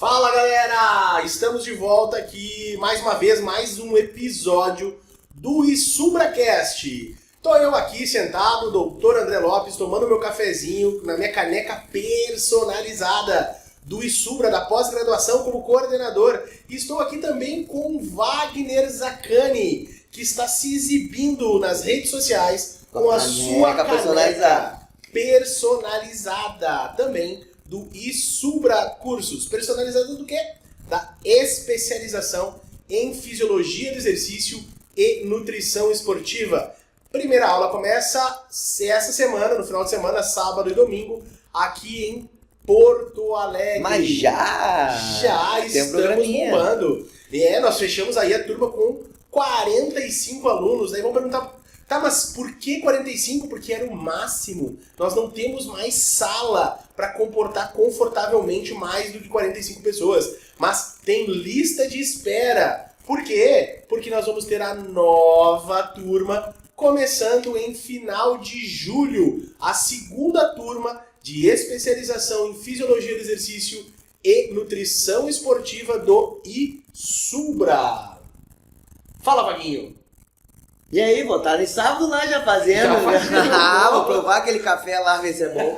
Fala galera, estamos de volta aqui mais uma vez, mais um episódio do ISubraCast. Tô eu aqui sentado, doutor André Lopes, tomando meu cafezinho na minha caneca personalizada do ISubra, da pós-graduação como coordenador. E estou aqui também com Wagner Zaccani, que está se exibindo nas redes sociais com a sua caneca personalizada também do ISubra Cursos. Personalizada do quê? Da especialização em Fisiologia do Exercício e Nutrição Esportiva. Primeira aula começa essa semana, no final de semana, sábado e domingo, aqui em Porto Alegre. Mas já estamos bombando. Nós fechamos aí a turma com 45 alunos. Aí vão perguntar, tá, mas por que 45? Porque era o máximo. Nós não temos mais sala para comportar confortavelmente mais do que 45 pessoas. Mas tem lista de espera. Por quê? Porque nós vamos ter a nova turma começando em final de julho. A segunda turma de especialização em Fisiologia do Exercício e Nutrição Esportiva do ISubra. Fala, Vaguinho. E aí, vou estar no sábado lá já fazendo. Vou provar aquele café lá, ver se é bom.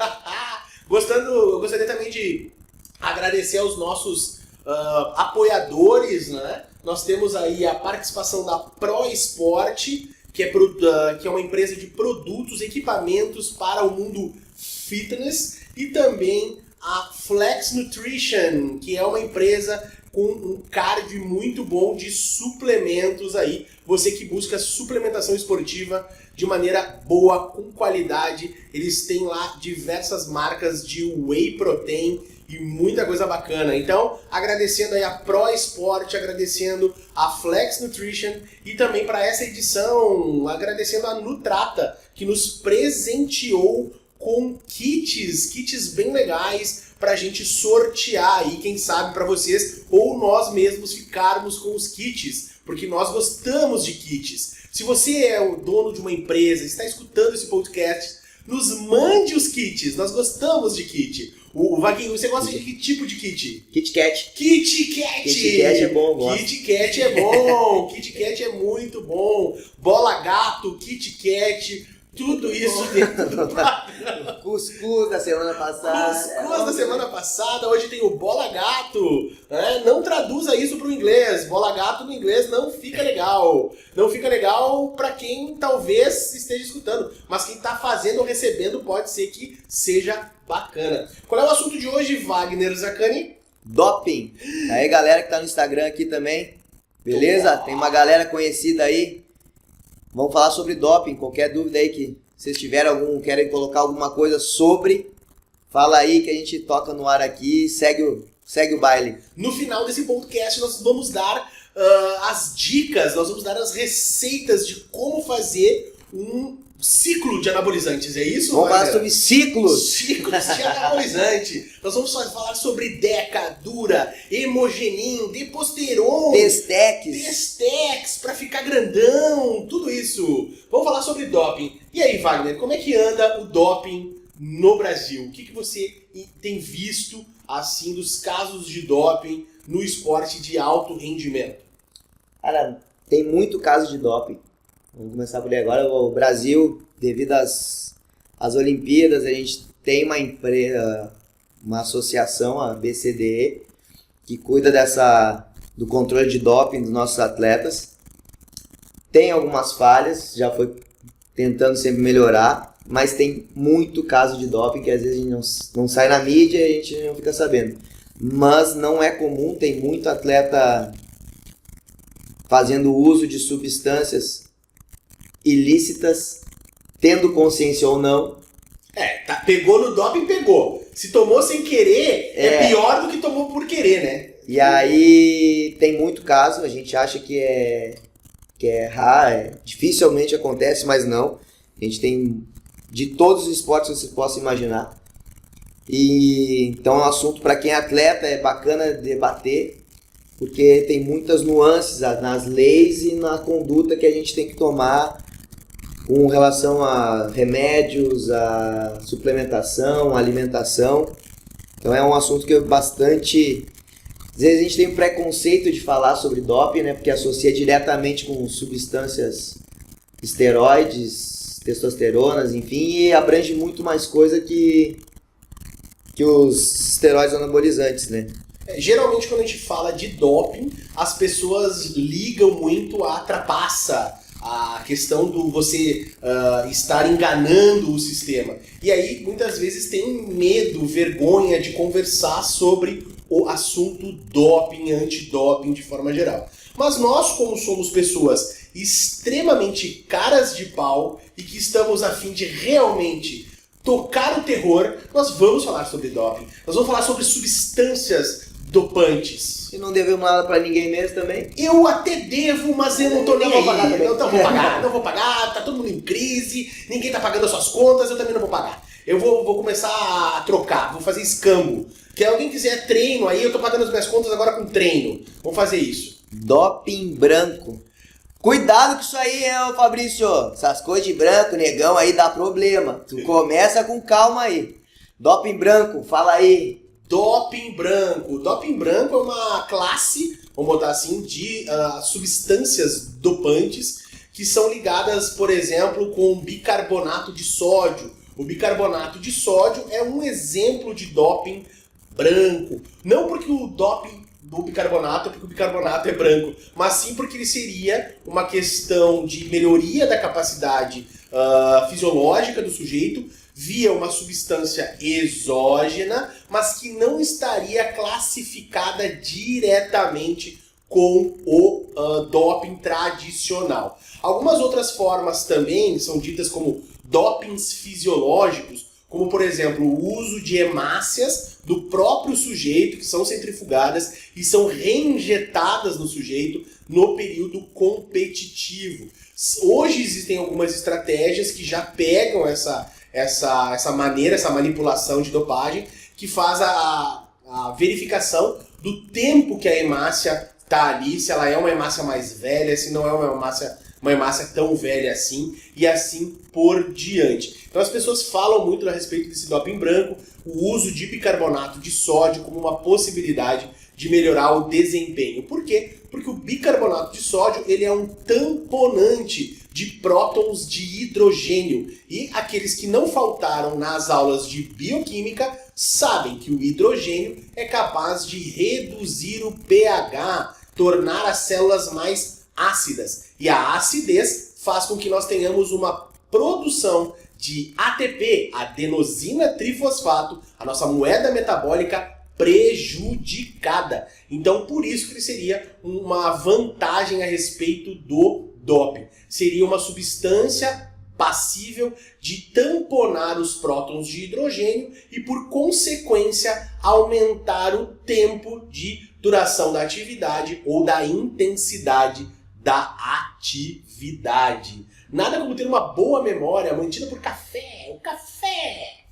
Eu gostaria também de agradecer aos nossos apoiadores, né? Nós temos aí a participação da ProEsport, que é uma empresa de produtos, equipamentos para o mundo fitness, e também a Flex Nutrition, que é uma empresa com um card muito bom de suplementos aí. Você que busca suplementação esportiva de maneira boa, com qualidade. Eles têm lá diversas marcas de whey protein e muita coisa bacana. Então, agradecendo aí a ProEsport, agradecendo a Flex Nutrition e também para essa edição, agradecendo a Nutrata, que nos presenteou com kits bem legais pra gente sortear aí, quem sabe pra vocês, ou nós mesmos ficarmos com os kits, porque nós gostamos de kits. Se você é o dono de uma empresa, está escutando esse podcast, nos mande os kits, nós gostamos de kit. O Vaguinho, você gosta de que tipo de kit? Kit Kat. Kit Kat! Kit Kat é bom, gosto. Kit Kat é bom, Kit Kat é muito bom. Bola Gato, Kit Kat, tudo isso dentro do programa. Cuscuz da semana passada. Cuscuz da semana passada, hoje tem o Bola Gato. Não traduza isso para o inglês. Bola Gato no inglês não fica legal. Não fica legal para quem talvez esteja escutando. Mas quem está fazendo ou recebendo pode ser que seja bacana. Qual é o assunto de hoje, Wagner Zaccani? Doping. Aí, galera que tá no Instagram aqui também. Beleza? Tem uma galera conhecida aí. Vamos falar sobre doping. Qualquer dúvida aí que vocês tiverem querem colocar alguma coisa sobre, fala aí que a gente toca no ar aqui e segue o baile. No final desse podcast nós vamos dar as dicas, nós vamos dar as receitas de como fazer um ciclo de anabolizantes, é isso? Vamos falar sobre ciclos. Ciclos de anabolizante. Nós vamos falar sobre Deca, Dura, Hemogenin, Deposteron, Testex, pra ficar grandão, tudo isso. Vamos falar sobre doping. E aí, Wagner, como é que anda o doping no Brasil? O que você tem visto, assim, dos casos de doping no esporte de alto rendimento? Cara, tem muito caso de doping. Vamos começar por aí agora. O Brasil, devido às Olimpíadas, a gente tem uma empresa, uma associação, a BCDE, que cuida do controle de doping dos nossos atletas. Tem algumas falhas, já foi tentando sempre melhorar, mas tem muito caso de doping que às vezes a gente não sai na mídia e a gente não fica sabendo. Mas não é comum, tem muito atleta fazendo uso de substâncias ilícitas, tendo consciência ou não. Pegou no doping, pegou. Se tomou sem querer, é pior do que tomou por querer, né? E aí tem muito caso, a gente acha que é raro, dificilmente acontece, mas não. A gente tem de todos os esportes que você possa imaginar. E então é um assunto para quem é atleta, é bacana debater, porque tem muitas nuances nas leis e na conduta que a gente tem que tomar com relação a remédios, a suplementação, a alimentação. Então é um assunto que é bastante Às vezes a gente tem um preconceito de falar sobre doping, né? Porque associa diretamente com substâncias esteroides, testosteronas, enfim, e abrange muito mais coisa que os esteroides anabolizantes, né? Geralmente quando a gente fala de doping, as pessoas ligam muito à trapaça, a questão do você estar enganando o sistema. E aí, muitas vezes, tem medo, vergonha de conversar sobre o assunto doping, antidoping de forma geral. Mas nós, como somos pessoas extremamente caras de pau e que estamos a fim de realmente tocar o terror, nós vamos falar sobre doping. Nós vamos falar sobre substâncias dopantes. E não devemos nada pra ninguém mesmo também? Eu até devo, mas eu não tô nem Não vou aí. pagar também. Não vou pagar, tá todo mundo em crise, ninguém tá pagando as suas contas, eu também não vou pagar. Eu vou começar a trocar, vou fazer escambo. Que alguém quiser treino aí, eu tô pagando as minhas contas agora com treino. Vamos fazer isso. Doping branco. Cuidado com isso aí, Fabrício. Essas coisas de branco, negão, aí dá problema. Tu começa com calma aí. Doping branco, fala aí. Doping branco. Doping branco é uma classe, vamos botar assim, de substâncias dopantes que são ligadas, por exemplo, com bicarbonato de sódio. O bicarbonato de sódio é um exemplo de doping branco. Não porque o doping do bicarbonato é porque o bicarbonato é branco, mas sim porque ele seria uma questão de melhoria da capacidade fisiológica do sujeito via uma substância exógena, mas que não estaria classificada diretamente com o doping tradicional. Algumas outras formas também são ditas como dopings fisiológicos, como por exemplo o uso de hemácias do próprio sujeito, que são centrifugadas e são reinjetadas no sujeito no período competitivo. Hoje existem algumas estratégias que já pegam essa maneira, essa manipulação de dopagem, que faz a verificação do tempo que a hemácia está ali, se ela é uma hemácia mais velha, se não é uma hemácia tão velha assim, e assim por diante. Então as pessoas falam muito a respeito desse doping branco, o uso de bicarbonato de sódio como uma possibilidade de melhorar o desempenho. Por quê? Porque o bicarbonato de sódio ele é um tamponante de prótons de hidrogênio. E aqueles que não faltaram nas aulas de bioquímica sabem que o hidrogênio é capaz de reduzir o pH, tornar as células mais ácidas. E a acidez faz com que nós tenhamos uma produção de ATP, adenosina trifosfato, a nossa moeda metabólica prejudicada. Então, por isso que ele seria uma vantagem a respeito do doping. Seria uma substância passível de tamponar os prótons de hidrogênio e, por consequência, aumentar o tempo de duração da atividade ou da intensidade da atividade. Nada como ter uma boa memória mantida por café. O café!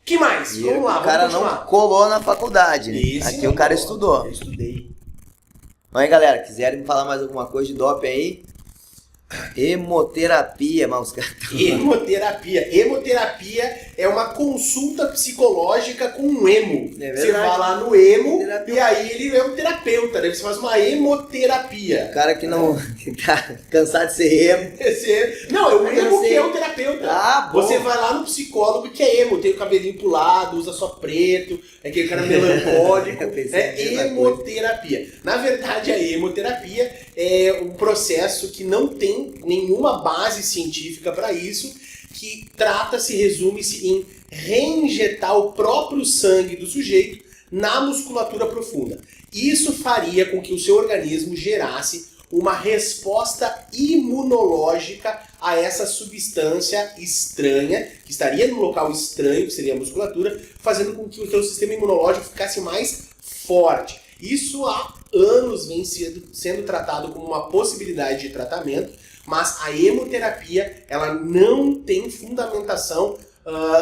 Que mais? E Vamos lá, o cara vamos continuar. não colou na faculdade, né? Esse Aqui não o cara colou. estudou. Eu estudei. Então aí, galera, quiserem falar mais alguma coisa de doping aí? Hemoterapia, mas os caras... Hemoterapia. Hemoterapia é uma consulta psicológica com um emo. É Você verdade. vai lá no emo Terapia. e aí ele é um terapeuta, né? Você faz uma hemoterapia. O cara que não... que tá cansado de ser emo. Não, é o Eu emo sei. que é o terapeuta. Ah, bom. Você vai lá no psicólogo que é emo, tem o cabelinho pro lado, usa só preto, é aquele cara melancólico. Eu pensei a É mesma hemoterapia. Na verdade, a hemoterapia é um processo que não tem nenhuma base científica para isso, que trata-se, resume-se em reinjetar o próprio sangue do sujeito na musculatura profunda. Isso faria com que o seu organismo gerasse uma resposta imunológica a essa substância estranha, que estaria no local estranho, que seria a musculatura, fazendo com que o seu sistema imunológico ficasse mais forte. Isso há anos vem sendo tratado como uma possibilidade de tratamento, mas a hemoterapia ela não tem fundamentação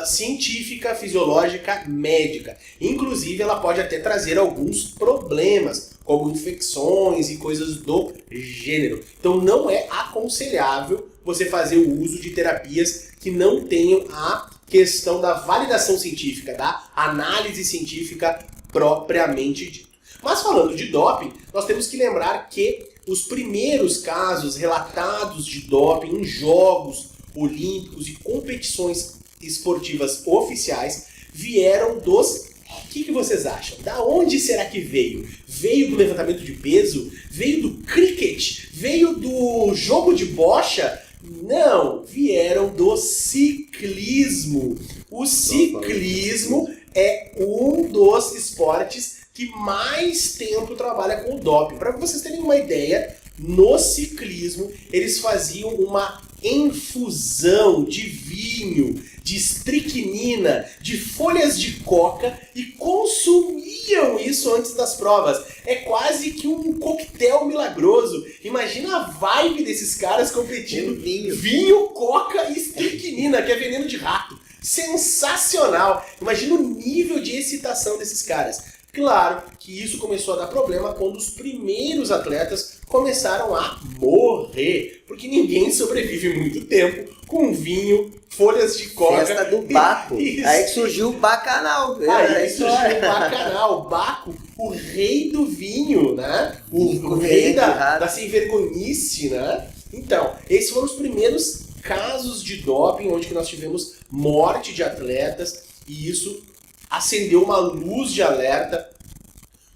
científica, fisiológica, médica. Inclusive, ela pode até trazer alguns problemas, como infecções e coisas do gênero. Então, não é aconselhável você fazer o uso de terapias que não tenham a questão da validação científica, da análise científica propriamente dita. Mas falando de doping, nós temos que lembrar que os primeiros casos relatados de doping em jogos olímpicos e competições esportivas oficiais vieram dos... O que vocês acham? Da onde será que veio? Veio do levantamento de peso? Veio do cricket? Veio do jogo de bocha? Não, vieram do ciclismo. O ciclismo é um dos esportes que mais tempo trabalha com o doping. Para vocês terem uma ideia, no ciclismo eles faziam uma infusão de vinho, de estricnina, de folhas de coca e consumiam isso antes das provas. É quase que um coquetel milagroso. Imagina a vibe desses caras competindo. Vinho, coca e estricnina, que é veneno de rato. Sensacional! Imagina o nível de excitação desses caras. Claro que isso começou a dar problema quando os primeiros atletas começaram a morrer, porque ninguém sobrevive muito tempo com vinho, folhas de coca... Festa do Baco. Aí que surgiu o Bacanal. Aí surgiu o Bacanal. O Baco, o rei do vinho, né? O rei da sem-vergonhice, né? Então, esses foram os primeiros casos de doping onde que nós tivemos morte de atletas e isso acendeu uma luz de alerta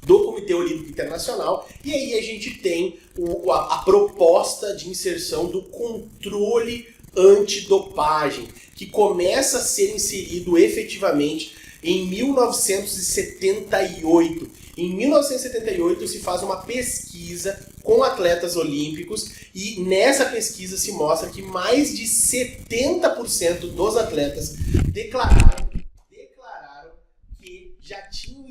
do Comitê Olímpico Internacional e aí a gente tem a proposta de inserção do controle antidopagem, que começa a ser inserido efetivamente em 1978. Em 1978 se faz uma pesquisa com atletas olímpicos e nessa pesquisa se mostra que mais de 70% dos atletas declararam que já tinham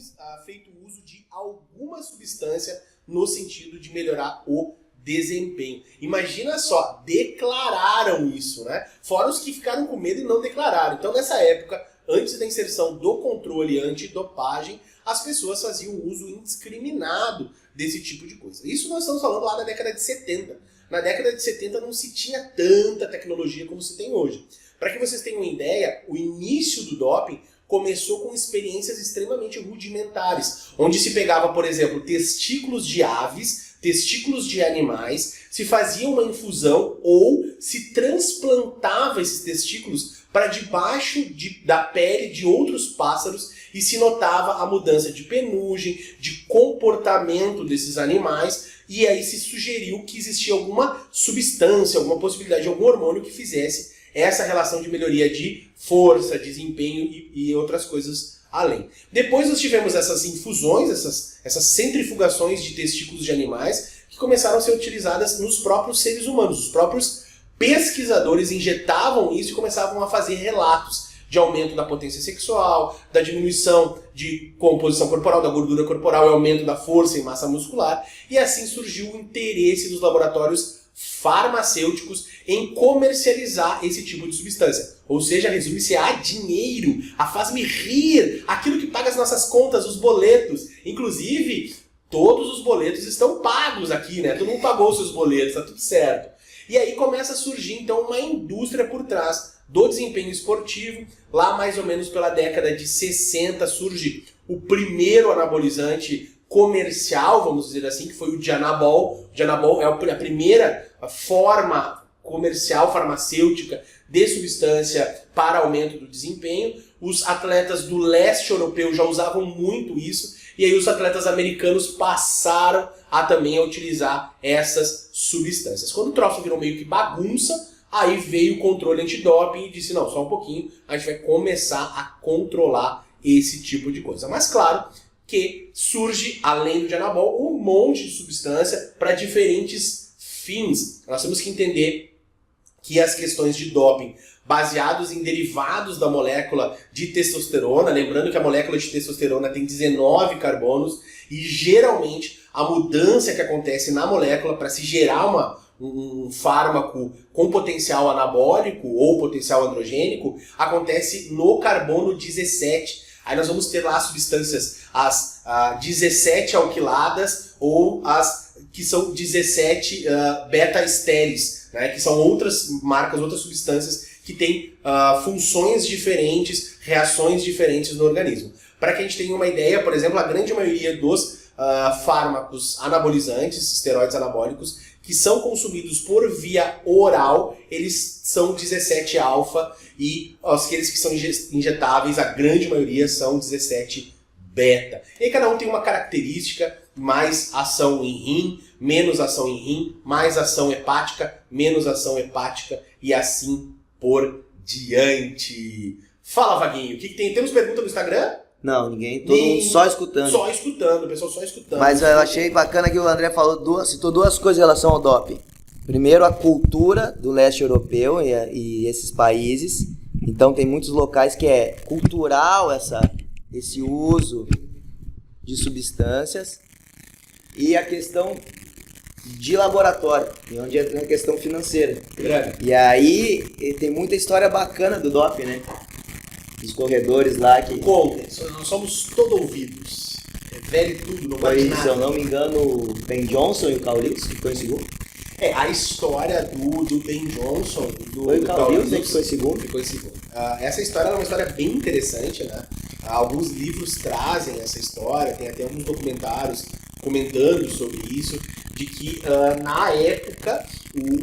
feito uso de alguma substância no sentido de melhorar o desempenho. Imagina só, declararam isso, né? Fora os que ficaram com medo e não declararam. Então, nessa época, antes da inserção do controle antidopagem, as pessoas faziam uso indiscriminado desse tipo de coisa. Isso nós estamos falando lá na década de 70. Na década de 70 não se tinha tanta tecnologia como se tem hoje. Para que vocês tenham uma ideia, o início do doping começou com experiências extremamente rudimentares, onde se pegava, por exemplo, testículos de aves, testículos de animais, se fazia uma infusão ou se transplantava esses testículos para debaixo da pele de outros pássaros e se notava a mudança de penugem, de comportamento desses animais e aí se sugeriu que existia alguma substância, alguma possibilidade de algum hormônio que fizesse essa relação de melhoria de força, desempenho e outras coisas além. Depois nós tivemos essas infusões, essas centrifugações de testículos de animais que começaram a ser utilizadas nos próprios seres humanos. Os próprios pesquisadores injetavam isso e começavam a fazer relatos de aumento da potência sexual, da diminuição de composição corporal, da gordura corporal e aumento da força e massa muscular. E assim surgiu o interesse dos laboratórios farmacêuticos em comercializar esse tipo de substância. Ou seja, resume-se a dinheiro, a faz-me rir, aquilo que paga as nossas contas, os boletos. Inclusive, todos os boletos estão pagos aqui, né? Todo mundo pagou os seus boletos, tá tudo certo. E aí começa a surgir, então, uma indústria por trás do desempenho esportivo. Lá, mais ou menos pela década de 60, surge o primeiro anabolizante comercial, vamos dizer assim, que foi o Dianabol. O Dianabol é a primeira forma comercial farmacêutica de substância para aumento do desempenho. Os atletas do leste europeu já usavam muito isso, e aí os atletas americanos passaram a também utilizar essas substâncias. Quando o troço virou meio que bagunça, aí veio o controle antidoping e disse, não, só um pouquinho, a gente vai começar a controlar esse tipo de coisa. Mas claro que surge, além do Dianabol, um monte de substância para diferentes fins. Nós temos que entender que as questões de doping baseados em derivados da molécula de testosterona, lembrando que a molécula de testosterona tem 19 carbonos e geralmente a mudança que acontece na molécula para se gerar um fármaco com potencial anabólico ou potencial androgênico acontece no carbono 17. Aí nós vamos ter lá as substâncias, as 17 alquiladas ou as que são 17 beta-estéreis, né, que são outras marcas, outras substâncias que têm funções diferentes, reações diferentes no organismo. Para que a gente tenha uma ideia, por exemplo, a grande maioria dos fármacos anabolizantes, esteroides anabólicos, que são consumidos por via oral, eles são 17-alfa e aqueles que são injetáveis, a grande maioria são 17-beta. E cada um tem uma característica, mais ação em rim, menos ação em rim, mais ação hepática, menos ação hepática e assim por diante. Fala, Vaguinho, o que tem? Temos pergunta no Instagram? Não, ninguém, todo mundo só escutando. Só escutando, o pessoal só escutando. Mas eu achei bacana que o André falou citou duas coisas em relação ao doping. Primeiro, a cultura do leste europeu e esses países. Então tem muitos locais que é cultural esse uso de substâncias. E a questão de laboratório, onde entra a questão financeira. E aí tem muita história bacana do doping, né? Os corredores lá que... Contem, nós somos todo ouvidos. É velho e tudo, não vale nada. Se eu não me engano, o Ben Johnson e o Carl Lewis que ficou em segundo. A história do Ben Johnson... Foi o Carl Lewis que ficou em segundo. Ficou em segundo. Essa história é uma história bem interessante, né? Alguns livros trazem essa história, tem até alguns documentários comentando sobre isso, de que na época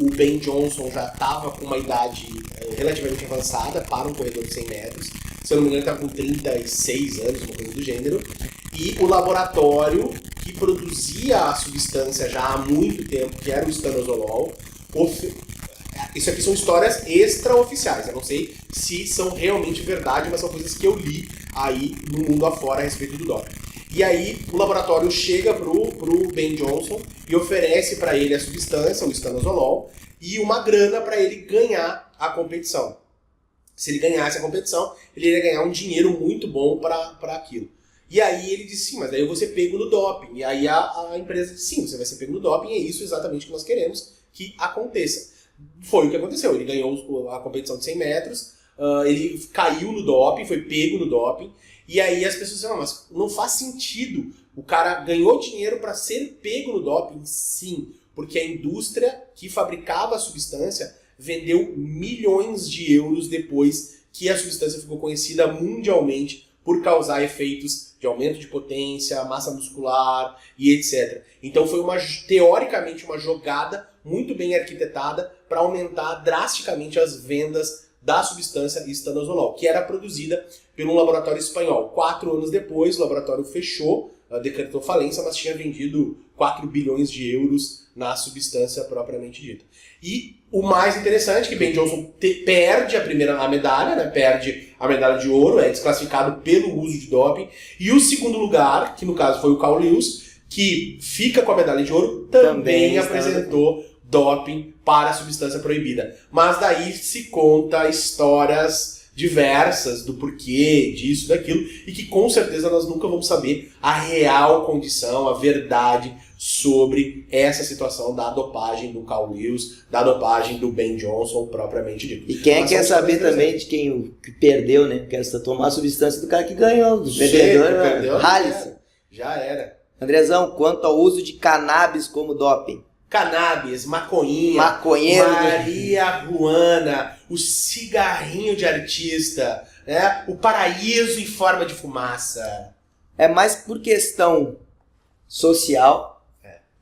o Ben Johnson já estava com uma idade relativamente avançada para um corredor de 100 metros, se eu não me engano ele estava com 36 anos, uma coisa do gênero, e o laboratório que produzia a substância já há muito tempo, que era o estanozolol, isso aqui são histórias extraoficiais, eu não sei se são realmente verdade, mas são coisas que eu li aí no mundo afora a respeito do doping. E aí o laboratório chega pro Ben Johnson e oferece para ele a substância, o estanozolol, e uma grana para ele ganhar a competição. Se ele ganhasse a competição, ele ia ganhar um dinheiro muito bom para aquilo. E aí ele disse, sim, mas daí eu vou ser pego no doping. E aí a empresa disse, sim, você vai ser pego no doping, é isso exatamente que nós queremos que aconteça. Foi o que aconteceu, ele ganhou a competição de 100 metros, ele caiu no doping, foi pego no doping, e aí as pessoas disseram, mas não faz sentido, o cara ganhou dinheiro para ser pego no doping? Sim, porque a indústria que fabricava a substância vendeu milhões de euros depois que a substância ficou conhecida mundialmente por causar efeitos de aumento de potência, massa muscular e etc. Então foi teoricamente uma jogada muito bem arquitetada para aumentar drasticamente as vendas da substância estanozolol, que era produzida por um laboratório espanhol. 4 anos depois, o laboratório fechou, decretou falência, mas tinha vendido 4 bilhões de euros na substância propriamente dita. E o mais interessante é que Ben Johnson perde a medalha, né? Perde a medalha de ouro, é desclassificado pelo uso de doping. E o segundo lugar, que no caso foi o Carl Lewis, que fica com a medalha de ouro, também apresentou doping para a substância proibida. Mas daí se conta histórias diversas do porquê, disso, daquilo, e que com certeza nós nunca vamos saber a real condição, a verdade sobre essa situação da dopagem do Carl Lewis, da dopagem do Ben Johnson propriamente dito. E quem quer saber também de quem que perdeu, né? Quer tomar a substância do cara que ganhou, do perdedor, já era. Andrezão, quanto ao uso de cannabis como doping? Cannabis, maconheiro, Maria Juana, o cigarrinho de artista, né? O paraíso em forma de fumaça. É mais por questão social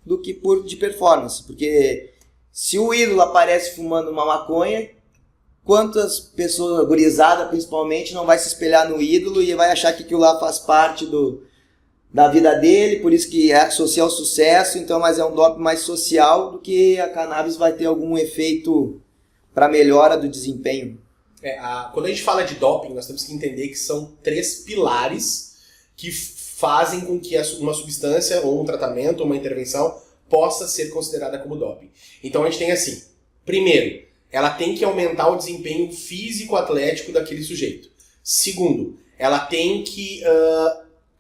do que de performance. Porque se o ídolo aparece fumando uma maconha, quantas pessoas, gurizada principalmente, não vai se espelhar no ídolo e vai achar que aquilo lá faz parte da vida dele, por isso que associa ao sucesso, então, mas é um doping mais social do que a cannabis vai ter algum efeito para melhora do desempenho. Quando a gente fala de doping, nós temos que entender que são 3 pilares que fazem com que uma substância, ou um tratamento, ou uma intervenção, possa ser considerada como doping. Então a gente tem assim, primeiro, ela tem que aumentar o desempenho físico-atlético daquele sujeito. Segundo, ela tem que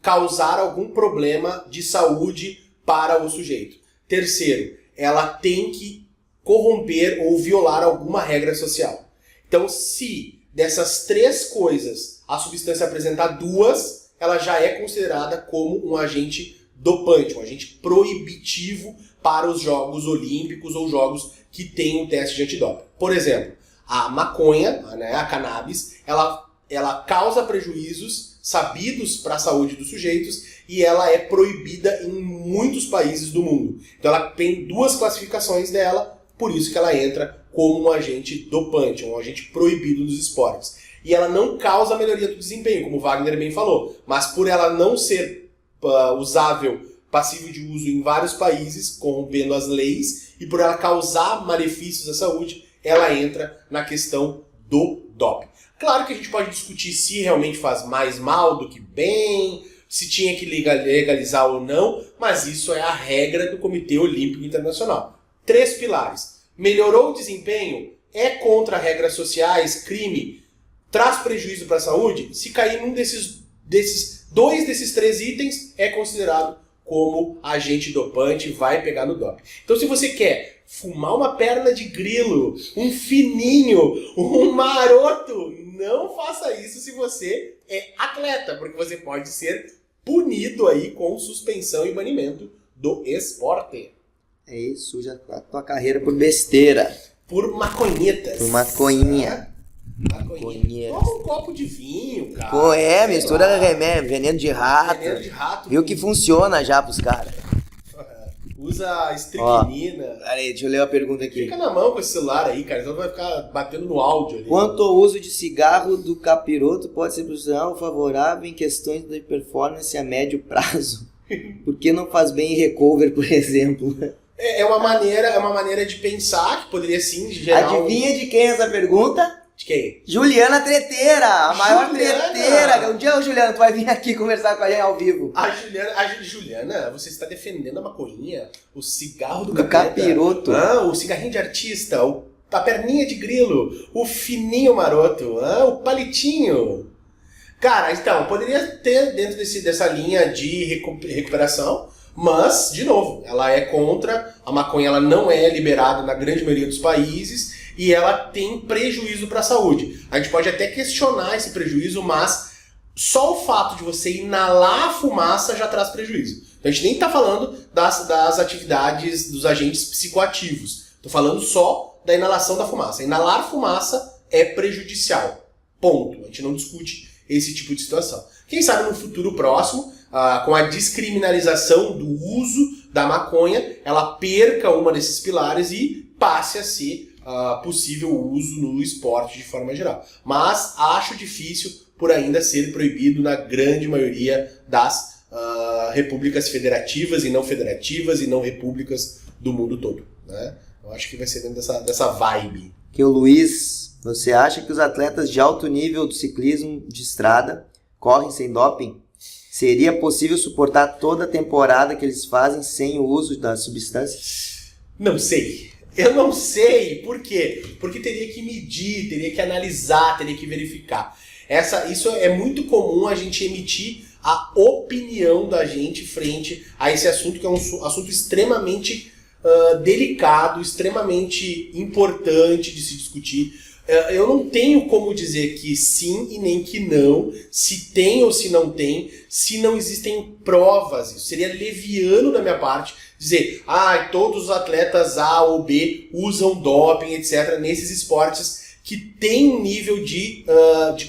causar algum problema de saúde para o sujeito. Terceiro, ela tem que corromper ou violar alguma regra social. Então, se dessas 3 coisas a substância apresentar 2, ela já é considerada como um agente dopante, um agente proibitivo para os Jogos Olímpicos ou jogos que têm um teste de antidoping. Por exemplo, a maconha, né, a cannabis, ela causa prejuízos sabidos para a saúde dos sujeitos e ela é proibida em muitos países do mundo. Então ela tem 2 classificações dela, por isso que ela entra como um agente dopante, um agente proibido dos esportes. E ela não causa melhoria do desempenho, como o Wagner bem falou, mas por ela não ser usável, passível de uso em vários países, corrompendo as leis, e por ela causar malefícios à saúde, ela entra na questão do doping. Claro que a gente pode discutir se realmente faz mais mal do que bem, se tinha que legalizar ou não, mas isso é a regra do Comitê Olímpico Internacional. 3 pilares. Melhorou o desempenho? É contra regras sociais? Crime? Traz prejuízo para a saúde? Se cair num desses 2 desses 3 itens, é considerado como agente dopante e vai pegar no doping. Então se você quer fumar uma perna de grilo, um fininho, um maroto, não faça isso se você é atleta, porque você pode ser punido aí com suspensão e banimento do esporte. É isso, suja a tua carreira por besteira. Por maconhetas. Por maconhinha. Maconhinha. Toma um copo de vinho, cara. Pô, mistura remédio, veneno de rato. Veneno de rato. Viu que funciona já pros caras. Usa estricnina. Peraí, deixa eu ler uma pergunta aqui. Fica na mão com esse celular aí, cara, senão vai ficar batendo no áudio ali. Quanto ao uso de cigarro do capiroto, pode ser profissional ou favorável em questões de performance a médio prazo? Por que não faz bem em recover, por exemplo? É uma maneira de pensar que poderia sim gerar. Adivinha de quem é essa pergunta? De quem? Juliana Treteira, a maior treteira. Um dia, Juliana, tu vai vir aqui conversar com a gente ao vivo. Juliana, você está defendendo a maconhinha, o cigarro do capiroto. O cigarrinho de artista, a perninha de grilo, o fininho maroto, o palitinho. Cara, então, poderia ter dentro dessa linha de recuperação, mas, de novo, ela é contra, a maconha ela não é liberada na grande maioria dos países e ela tem prejuízo para a saúde. A gente pode até questionar esse prejuízo, mas só o fato de você inalar a fumaça já traz prejuízo. Então a gente nem está falando das atividades dos agentes psicoativos. Estou falando só da inalação da fumaça. Inalar fumaça é prejudicial. Ponto. A gente não discute esse tipo de situação. Quem sabe no futuro próximo, com a descriminalização do uso da maconha, ela perca uma desses pilares e passe a ser possível o uso no esporte de forma geral. Mas acho difícil por ainda ser proibido na grande maioria das repúblicas federativas e não repúblicas do mundo todo. Né? Eu acho que vai ser dentro dessa vibe. Que o Luiz, você acha que os atletas de alto nível do ciclismo de estrada correm sem doping? Seria possível suportar toda a temporada que eles fazem sem o uso das substâncias? Não sei. Eu não sei. Por quê? Porque teria que medir, teria que analisar, teria que verificar. Isso é muito comum a gente emitir a opinião da gente frente a esse assunto, que é um assunto extremamente delicado, extremamente importante de se discutir. Eu não tenho como dizer que sim e nem que não, se tem ou se não tem, se não existem provas. Isso seria leviano da minha parte dizer, todos os atletas A ou B usam doping, etc., nesses esportes que tem um nível de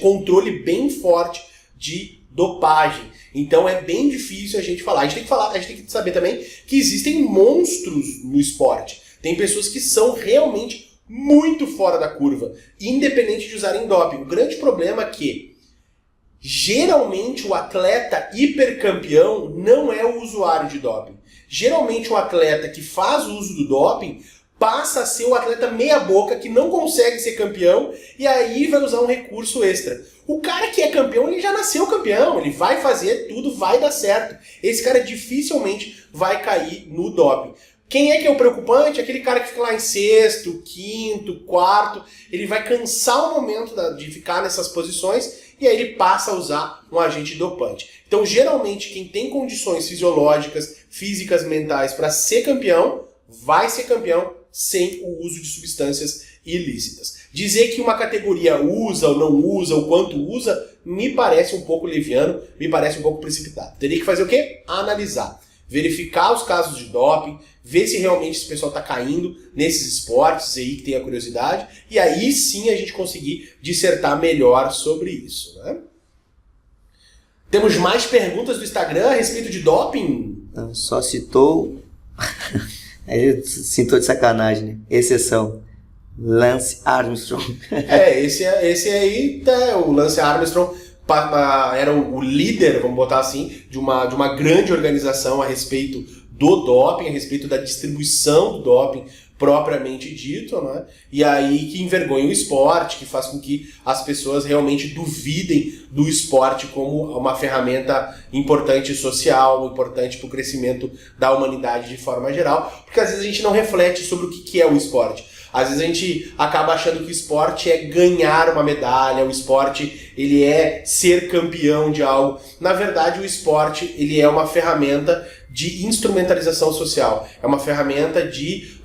controle bem forte de dopagem. Então é bem difícil a gente falar. A gente tem que saber também que existem monstros no esporte. Tem pessoas que são realmente muito fora da curva, independente de usarem doping. O grande problema é que, geralmente, o atleta hipercampeão não é o usuário de doping. Geralmente, o atleta que faz uso do doping passa a ser o atleta meia-boca que não consegue ser campeão e aí vai usar um recurso extra. O cara que é campeão, ele já nasceu campeão, ele vai fazer tudo, vai dar certo. Esse cara dificilmente vai cair no doping. Quem é que é o preocupante? Aquele cara que fica lá em sexto, quinto, quarto, ele vai cansar o momento de ficar nessas posições e aí ele passa a usar um agente dopante. Então, geralmente, quem tem condições fisiológicas, físicas, mentais para ser campeão, vai ser campeão sem o uso de substâncias ilícitas. Dizer que uma categoria usa ou não usa, o quanto usa, me parece um pouco leviano, me parece um pouco precipitado. Teria que fazer o quê? Analisar. Verificar os casos de doping, ver se realmente esse pessoal está caindo nesses esportes aí que tem a curiosidade, e aí sim a gente conseguir dissertar melhor sobre isso. Né? Temos mais perguntas do Instagram a respeito de doping? Não, só citou... Aí citou de sacanagem, né? Exceção. Lance Armstrong. Esse aí, o Lance Armstrong era o líder, vamos botar assim, de uma grande organização a respeito do doping, a respeito da distribuição do doping propriamente dito, né? E aí que envergonha o esporte, que faz com que as pessoas realmente duvidem do esporte como uma ferramenta importante social, importante para o crescimento da humanidade de forma geral, porque às vezes a gente não reflete sobre o que é o esporte. Às vezes a gente acaba achando que o esporte é ganhar uma medalha, o esporte ele é ser campeão de algo. Na verdade, o esporte ele é uma ferramenta de instrumentalização social, é uma ferramenta de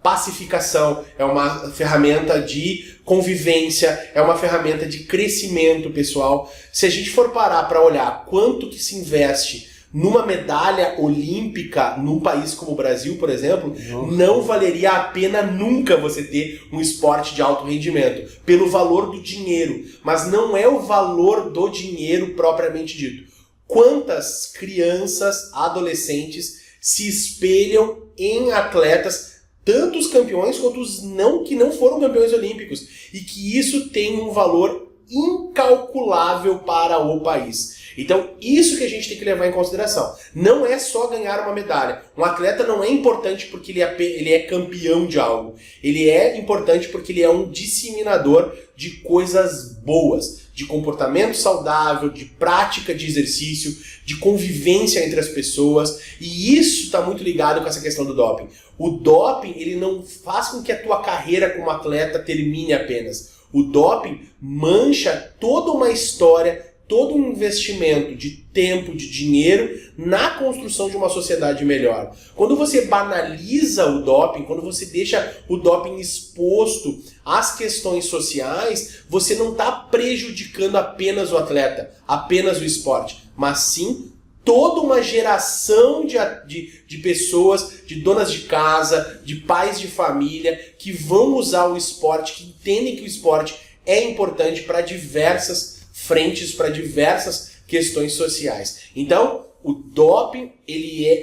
pacificação, é uma ferramenta de convivência, é uma ferramenta de crescimento pessoal. Se a gente for parar para olhar quanto que se investe numa medalha olímpica num país como o Brasil, por exemplo, não valeria a pena nunca você ter um esporte de alto rendimento, pelo valor do dinheiro. Mas não é o valor do dinheiro propriamente dito. Quantas crianças, adolescentes se espelham em atletas, tanto os campeões quanto os que não foram campeões olímpicos, e que isso tem um valor incalculável para o país. Então, isso que a gente tem que levar em consideração. Não é só ganhar uma medalha. Um atleta não é importante porque ele é campeão de algo. Ele é importante porque ele é um disseminador de coisas boas, de comportamento saudável, de prática de exercício, de convivência entre as pessoas. E isso está muito ligado com essa questão do doping. O doping, ele não faz com que a tua carreira como atleta termine apenas. O doping mancha toda uma história, todo um investimento de tempo, de dinheiro na construção de uma sociedade melhor. Quando você banaliza o doping, quando você deixa o doping exposto às questões sociais, você não está prejudicando apenas o atleta, apenas o esporte, mas sim toda uma geração de pessoas, de donas de casa, de pais de família, que vão usar o esporte, que entendem que o esporte é importante para diversas frentes, para diversas questões sociais. Então, o doping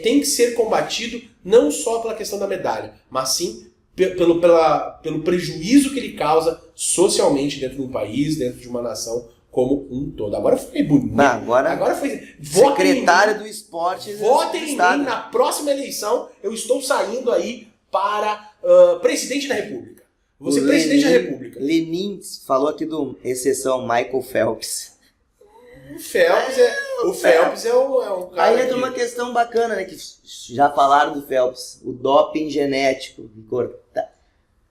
tem que ser combatido não só pela questão da medalha, mas sim pelo prejuízo que ele causa socialmente dentro de um país, dentro de uma nação como um todo. Agora foi bonito. Agora foi. Secretário do esporte. Votem em mim na próxima eleição. Eu estou saindo aí para presidente da República. Vou ser presidente da República. Lenin falou aqui do exceção Michael Phelps. O Phelps é um cara. Aí entra uma questão bacana, né? Que já falaram do Phelps. O doping genético.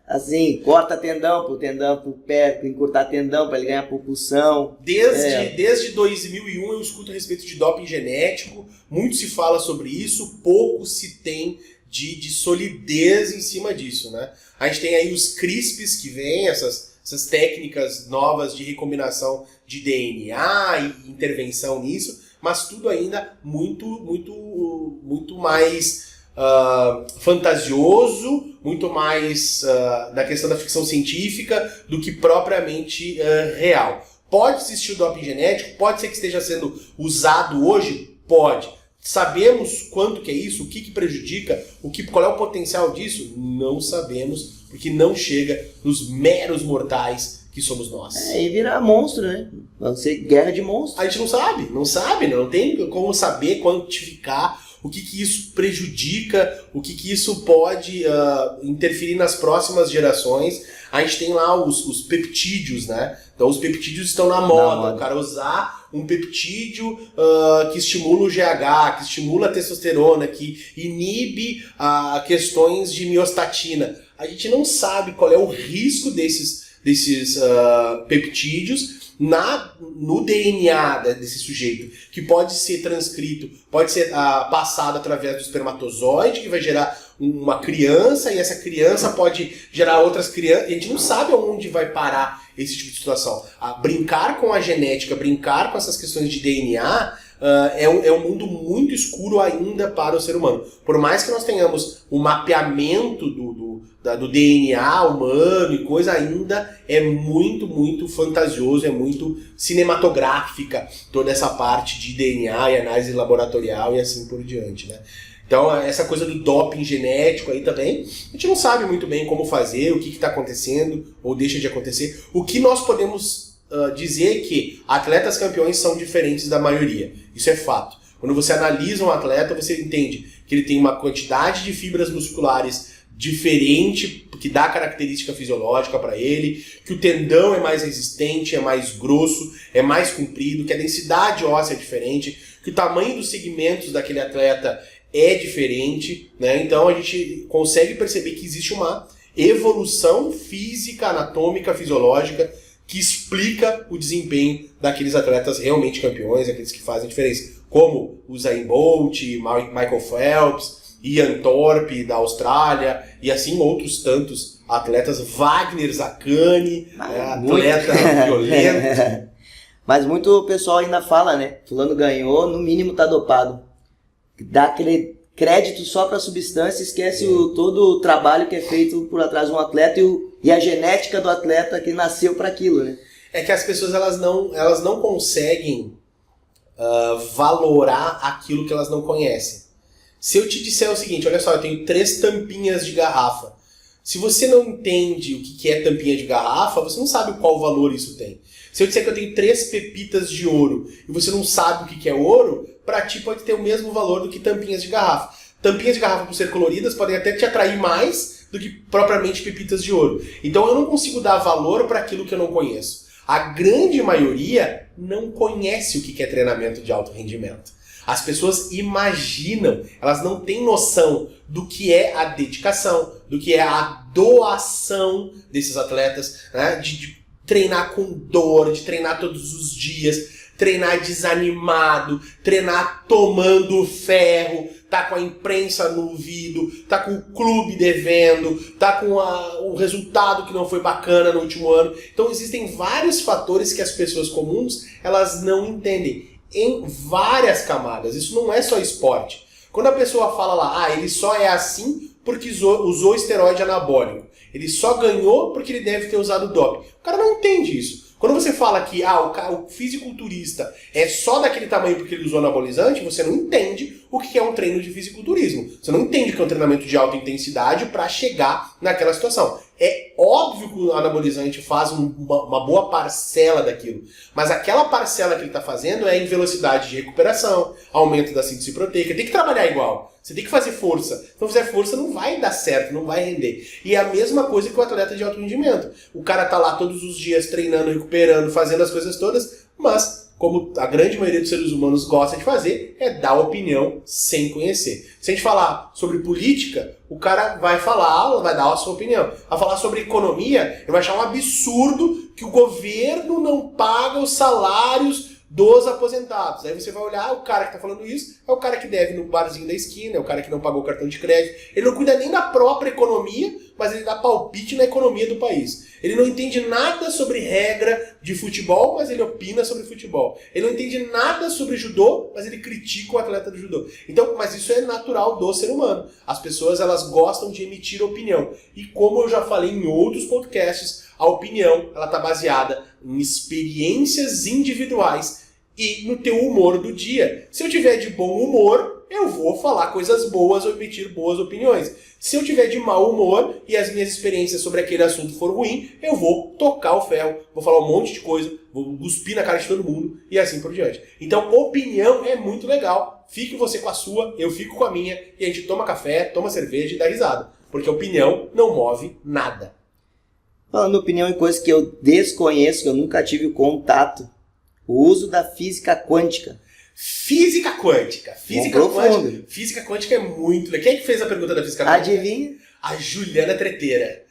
Assim, corta tendão pro pé, encurtar tendão para ele ganhar propulsão. Desde 2001 eu escuto a respeito de doping genético. Muito se fala sobre isso, pouco se tem de solidez em cima disso, né? A gente tem aí os CRISPs que vêm, essas técnicas novas de recombinação de DNA e intervenção nisso, mas tudo ainda muito mais fantasioso, muito mais da questão da ficção científica do que propriamente real. Pode existir o doping genético, pode ser que esteja sendo usado hoje? Pode. Sabemos quanto que é isso, o que prejudica, qual é o potencial disso? Não sabemos, porque não chega nos meros mortais que somos nós. E vira monstro, né? Vai ser guerra de monstros. A gente não sabe, não tem como saber, quantificar o que isso prejudica, o que isso pode interferir nas próximas gerações. A gente tem lá os peptídeos, né? Então os peptídeos estão na moda. O cara usar um peptídeo que estimula o GH, que estimula a testosterona, que inibe questões de miostatina. A gente não sabe qual é o risco desses peptídeos no DNA desse sujeito, que pode ser transcrito, pode ser passado através do espermatozoide, que vai gerar uma criança, e essa criança pode gerar outras crianças, e a gente não sabe aonde vai parar esse tipo de situação. Brincar com a genética, brincar com essas questões de DNA é um mundo muito escuro ainda para o ser humano. Por mais que nós tenhamos o mapeamento do DNA humano e coisa, ainda é muito, muito fantasioso, é muito cinematográfica toda essa parte de DNA e análise laboratorial e assim por diante, né? Então, essa coisa do doping genético aí também, a gente não sabe muito bem como fazer, o que está acontecendo ou deixa de acontecer. O que nós podemos dizer é que atletas campeões são diferentes da maioria. Isso é fato. Quando você analisa um atleta, você entende que ele tem uma quantidade de fibras musculares diferente, que dá característica fisiológica para ele, que o tendão é mais resistente, é mais grosso, é mais comprido, que a densidade óssea é diferente, que o tamanho dos segmentos daquele atleta é diferente, né? Então a gente consegue perceber que existe uma evolução física, anatômica, fisiológica que explica o desempenho daqueles atletas realmente campeões, aqueles que fazem diferença, como o Usain Bolt, Michael Phelps, Ian Thorpe da Austrália e assim outros tantos atletas, Wagner Zaccani, atleta violento. Mas muito pessoal ainda fala, né? Fulano ganhou, no mínimo tá dopado. Dá aquele crédito só para a substância, esquece todo o trabalho que é feito por atrás de um atleta e a genética do atleta que nasceu para aquilo, né? É que as pessoas elas não conseguem valorar aquilo que elas não conhecem. Se eu te disser o seguinte, olha só, eu tenho 3 tampinhas de garrafa. Se você não entende o que é tampinha de garrafa, você não sabe qual valor isso tem. Se eu disser que eu tenho 3 pepitas de ouro e você não sabe o que é ouro, para ti pode ter o mesmo valor do que tampinhas de garrafa. Tampinhas de garrafa, por ser coloridas, podem até te atrair mais do que propriamente pepitas de ouro. Então eu não consigo dar valor para aquilo que eu não conheço. A grande maioria não conhece o que é treinamento de alto rendimento. As pessoas imaginam, elas não têm noção do que é a dedicação, do que é a doação desses atletas, né? De treinar com dor, de treinar todos os dias, treinar desanimado, treinar tomando ferro, tá com a imprensa no ouvido, tá com o clube devendo, tá com o resultado que não foi bacana no último ano. Então existem vários fatores que as pessoas comuns elas não entendem em várias camadas. Isso não é só esporte. Quando a pessoa fala lá, ele só é assim porque usou esteroide anabólico. Ele só ganhou porque ele deve ter usado doping. O cara não entende isso. Quando você fala que o fisiculturista é só daquele tamanho porque ele usou anabolizante, você não entende o que é um treino de fisiculturismo. Você não entende o que é um treinamento de alta intensidade para chegar naquela situação. É óbvio que o anabolizante faz uma boa parcela daquilo, mas aquela parcela que ele está fazendo é em velocidade de recuperação, aumento da síntese proteica, tem que trabalhar igual. Você tem que fazer força. Se não fizer força, não vai dar certo, não vai render. E é a mesma coisa que o atleta de alto rendimento. O cara tá lá todos os dias treinando, recuperando, fazendo as coisas todas, mas como a grande maioria dos seres humanos gosta de fazer, é dar opinião sem conhecer. Se a gente falar sobre política, o cara vai dar a sua opinião. Vai falar sobre economia, ele vai achar um absurdo que o governo não paga os salários dos aposentados. Aí você vai olhar, o cara que está falando isso é o cara que deve no barzinho da esquina, é o cara que não pagou o cartão de crédito. Ele não cuida nem da própria economia, mas ele dá palpite na economia do país. Ele não entende nada sobre regra de futebol, mas ele opina sobre futebol. Ele não entende nada sobre judô, mas ele critica o atleta do judô. Então, mas isso é natural do ser humano. As pessoas elas gostam de emitir opinião. E como eu já falei em outros podcasts, a opinião ela está baseada em experiências individuais e no teu humor do dia. Se eu tiver de bom humor, eu vou falar coisas boas ou emitir boas opiniões. Se eu tiver de mau humor e as minhas experiências sobre aquele assunto for ruim, eu vou tocar o ferro, vou falar um monte de coisa, vou cuspir na cara de todo mundo e assim por diante. Então, opinião é muito legal. Fique você com a sua, eu fico com a minha e a gente toma café, toma cerveja e dá risada. Porque opinião não move nada. Falando opinião em coisas que eu desconheço, que eu nunca tive contato, o uso da física quântica. Física quântica. Física quântica é muito legal. Quem é que fez a pergunta da física quântica? Adivinha? A Juliana Treteira.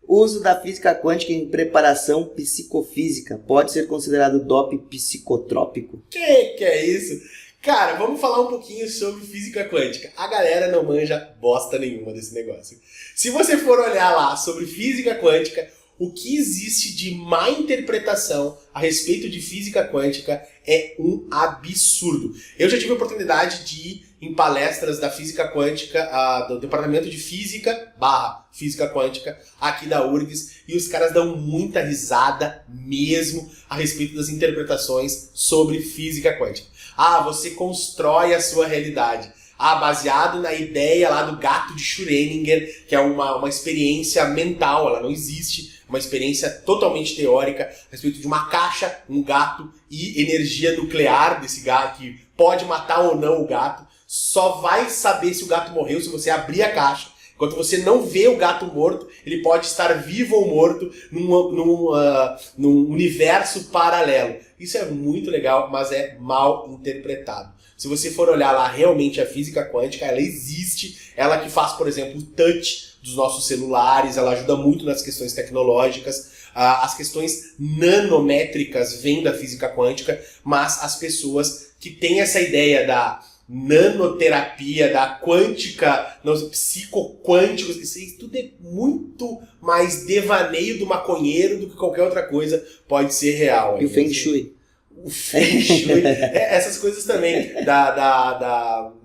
O uso da física quântica em preparação psicofísica pode ser considerado doping psicotrópico? Que é isso? Cara, vamos falar um pouquinho sobre física quântica. A galera não manja bosta nenhuma desse negócio. Se você for olhar lá sobre física quântica, o que existe de má interpretação a respeito de física quântica é um absurdo. Eu já tive a oportunidade de em palestras da Física Quântica, do Departamento de Física / Física Quântica aqui da URGS, e os caras dão muita risada mesmo a respeito das interpretações sobre física quântica. Você constrói a sua realidade. Baseado na ideia lá do gato de Schrödinger, que é uma experiência mental, ela não existe, uma experiência totalmente teórica a respeito de uma caixa, um gato e energia nuclear desse gato, que pode matar ou não o gato. Só vai saber se o gato morreu se você abrir a caixa. Enquanto você não vê o gato morto, ele pode estar vivo ou morto num universo paralelo. Isso é muito legal, mas é mal interpretado. Se você for olhar lá realmente a física quântica, ela existe. Ela que faz, por exemplo, o touch dos nossos celulares, ela ajuda muito nas questões tecnológicas. As questões nanométricas vêm da física quântica, mas as pessoas que têm essa ideia da nanoterapia, da quântica, psicoquânticos, isso tudo é muito mais devaneio do maconheiro do que qualquer outra coisa pode ser real. E o Feng Shui. O Feng Shui, essas coisas também da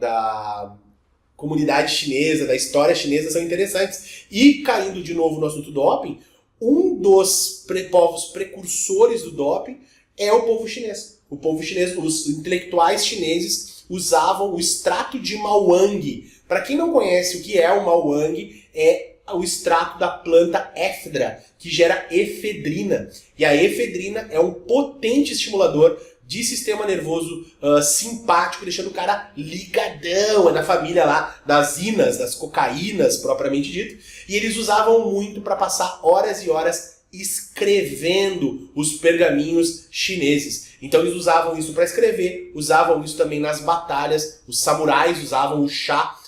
comunidade chinesa, da história chinesa são interessantes. E caindo de novo no assunto doping, um dos povos precursores do doping é o povo chinês. O povo chinês, os intelectuais chineses usavam o extrato de Mawang. Para quem não conhece o que é o Mawang, é o extrato da planta éfedra, que gera efedrina. E a efedrina é um potente estimulador de sistema nervoso simpático, deixando o cara ligadão. É na família lá das inas, das cocaínas, propriamente dito. E eles usavam muito para passar horas e horas escrevendo os pergaminhos chineses. Então eles usavam isso para escrever, usavam isso também nas batalhas. Os samurais usavam o chá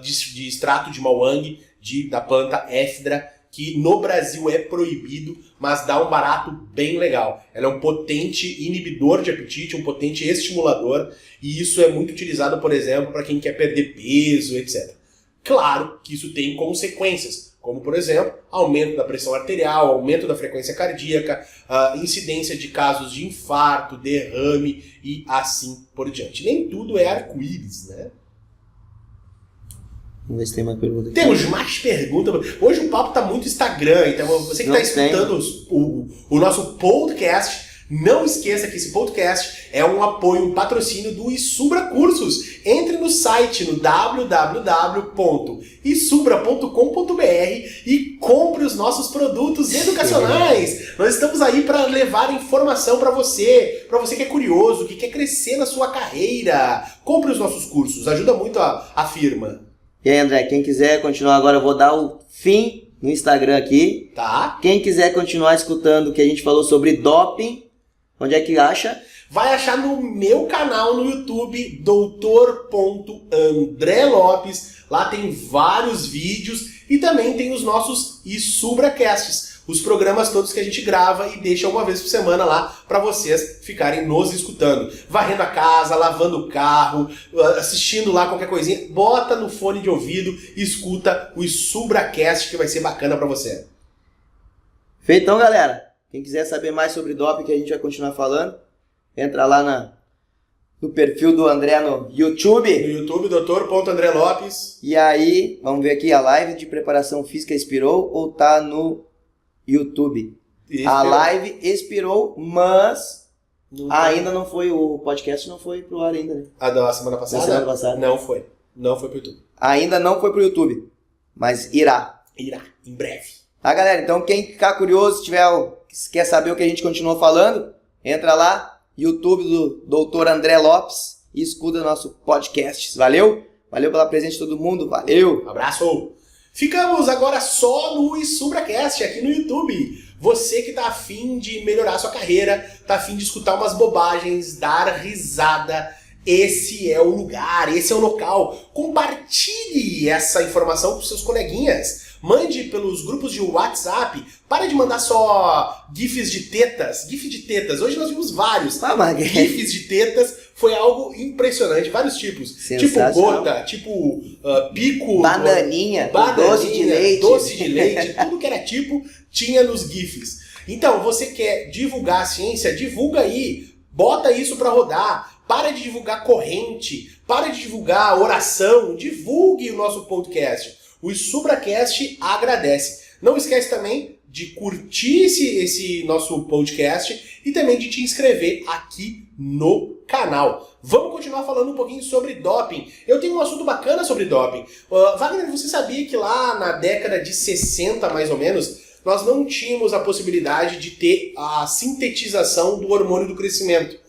de extrato de Mawang, da planta éfedra, que no Brasil é proibido, mas dá um barato bem legal. Ela é um potente inibidor de apetite, um potente estimulador, e isso é muito utilizado, por exemplo, para quem quer perder peso, etc. Claro que isso tem consequências, como, por exemplo, aumento da pressão arterial, aumento da frequência cardíaca, incidência de casos de infarto, derrame e assim por diante. Nem tudo é arco-íris, né? Vamos ver se tem uma pergunta aqui. Temos mais perguntas. Hoje o papo tá muito Instagram, então você que está escutando o nosso podcast, não esqueça que esse podcast é um apoio, um patrocínio do Isubra Cursos. Entre no site no www.isubra.com.br e compre os nossos produtos educacionais. Nós estamos aí para levar informação para você que é curioso, que quer crescer na sua carreira. Compre os nossos cursos, ajuda muito a firma. E aí, André, quem quiser continuar agora, eu vou dar o fim no Instagram aqui. Tá. Quem quiser continuar escutando o que a gente falou sobre doping, onde é que acha? Vai achar no meu canal no YouTube, Dr.André.Lopes. Lá tem vários vídeos e também tem os nossos IsubraCasts, os programas todos que a gente grava e deixa uma vez por semana lá para vocês ficarem nos escutando. Varrendo a casa, lavando o carro, assistindo lá qualquer coisinha, bota no fone de ouvido e escuta o IsubraCast, que vai ser bacana para você. Feitão, galera. Quem quiser saber mais sobre doping, que a gente vai continuar falando, entra lá no perfil do André no YouTube. No YouTube, Dr.André.Lopes. E aí, vamos ver aqui, a live de preparação física expirou ou tá no YouTube? A live expirou, mas ainda não foi, o podcast não foi pro ar ainda, né? A da semana passada? Da semana passada. Não foi pro YouTube. Ainda não foi pro YouTube, mas irá. Irá, em breve. Tá, galera? Então quem ficar curioso, quer saber o que a gente continuou falando, entra lá, YouTube do Dr. André Lopes e escuta nosso podcast. Valeu? Valeu pela presença de todo mundo. Valeu! Abraço! Ficamos agora só no IsubraCast, aqui no YouTube. Você que tá afim de melhorar sua carreira, tá afim de escutar umas bobagens, dar risada, esse é o lugar, esse é o local. Compartilhe essa informação com seus coleguinhas. Mande pelos grupos de WhatsApp. Para de mandar só gifs de tetas. GIF de tetas. Hoje nós vimos vários. GIFs de tetas. Foi algo impressionante. Vários tipos. Tipo gota, tipo pico. Bananinha, doce de leite. Doce de leite. Tudo que era tipo tinha nos GIFs. Então, você quer divulgar a ciência? Divulga aí. Bota isso para rodar. para de divulgar corrente, para de divulgar oração, divulgue o nosso podcast. O SubraCast agradece. Não esquece também de curtir esse nosso podcast e também de te inscrever aqui no canal. Vamos continuar falando um pouquinho sobre doping. Eu tenho um assunto bacana sobre doping. Wagner, você sabia que lá na década de 60, mais ou menos, nós não tínhamos a possibilidade de ter a sintetização do hormônio do crescimento?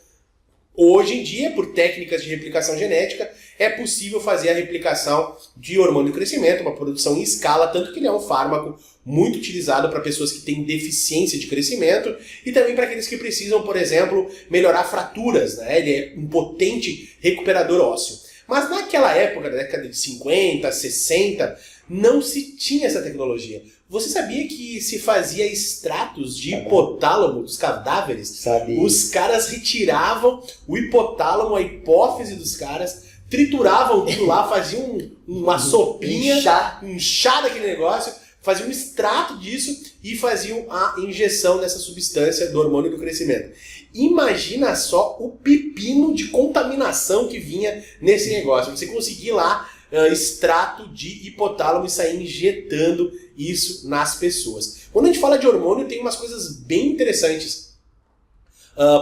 Hoje em dia, por técnicas de replicação genética, é possível fazer a replicação de hormônio do crescimento, uma produção em escala, tanto que ele é um fármaco muito utilizado para pessoas que têm deficiência de crescimento e também para aqueles que precisam, por exemplo, melhorar fraturas, né? Ele é um potente recuperador ósseo. Mas naquela época, na década de 50, 60, não se tinha essa tecnologia. Você sabia que se fazia extratos de hipotálamo dos cadáveres? Sabia. Os caras retiravam o hipotálamo, a hipófise dos caras, trituravam tudo lá, faziam uma sopinha, um chá daquele negócio, faziam um extrato disso e faziam a injeção dessa substância do hormônio do crescimento. Imagina só o pepino de contaminação que vinha nesse negócio. Você conseguir lá extrato de hipotálamo e sair injetando isso nas pessoas. Quando a gente fala de hormônio, tem umas coisas bem interessantes.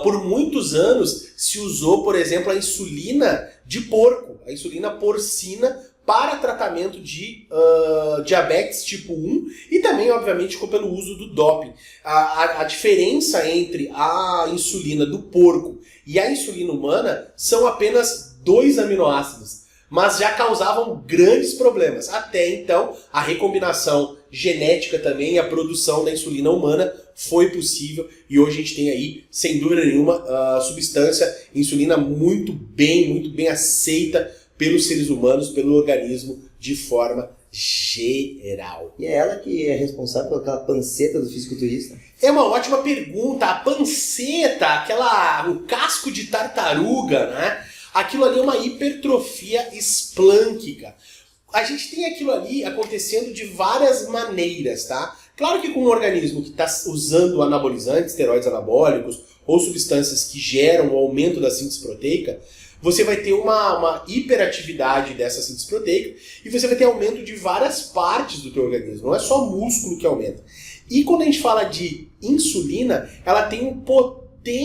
Por muitos anos se usou, por exemplo, a insulina de porco, a insulina porcina, para tratamento de diabetes tipo 1 e também, obviamente, pelo uso do doping. A diferença entre a insulina do porco e a insulina humana são apenas 2 aminoácidos, mas já causavam grandes problemas. Até então, a recombinação genética também e a produção da insulina humana foi possível e hoje a gente tem aí, sem dúvida nenhuma, a substância insulina muito bem aceita pelos seres humanos, pelo organismo de forma geral. E é ela que é responsável por aquela panceta do fisiculturista? É uma ótima pergunta. A panceta, o casco de tartaruga, né? Aquilo ali é uma hipertrofia esplânquica. A gente tem aquilo ali acontecendo de várias maneiras, tá? Claro que com um organismo que está usando anabolizantes, esteroides anabólicos ou substâncias que geram o aumento da síntese proteica, você vai ter uma hiperatividade dessa síntese proteica e você vai ter aumento de várias partes do teu organismo. Não é só músculo que aumenta. E quando a gente fala de insulina, ela tem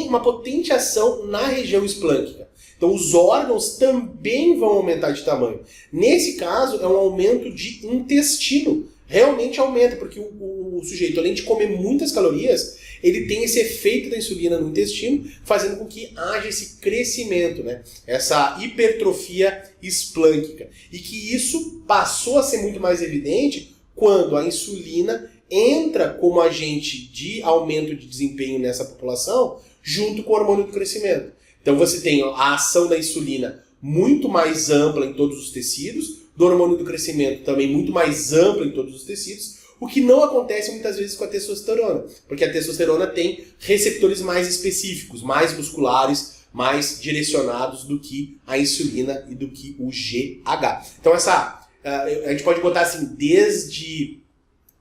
uma potente ação na região esplânquica. Então os órgãos também vão aumentar de tamanho. Nesse caso, é um aumento de intestino. Realmente aumenta, porque o sujeito, além de comer muitas calorias, ele tem esse efeito da insulina no intestino, fazendo com que haja esse crescimento, né? Essa hipertrofia esplânquica. E que isso passou a ser muito mais evidente quando a insulina entra como agente de aumento de desempenho nessa população, junto com o hormônio do crescimento. Então você tem a ação da insulina muito mais ampla em todos os tecidos, do hormônio do crescimento também muito mais ampla em todos os tecidos, o que não acontece muitas vezes com a testosterona, porque a testosterona tem receptores mais específicos, mais musculares, mais direcionados do que a insulina e do que o GH. Então a gente pode botar assim, desde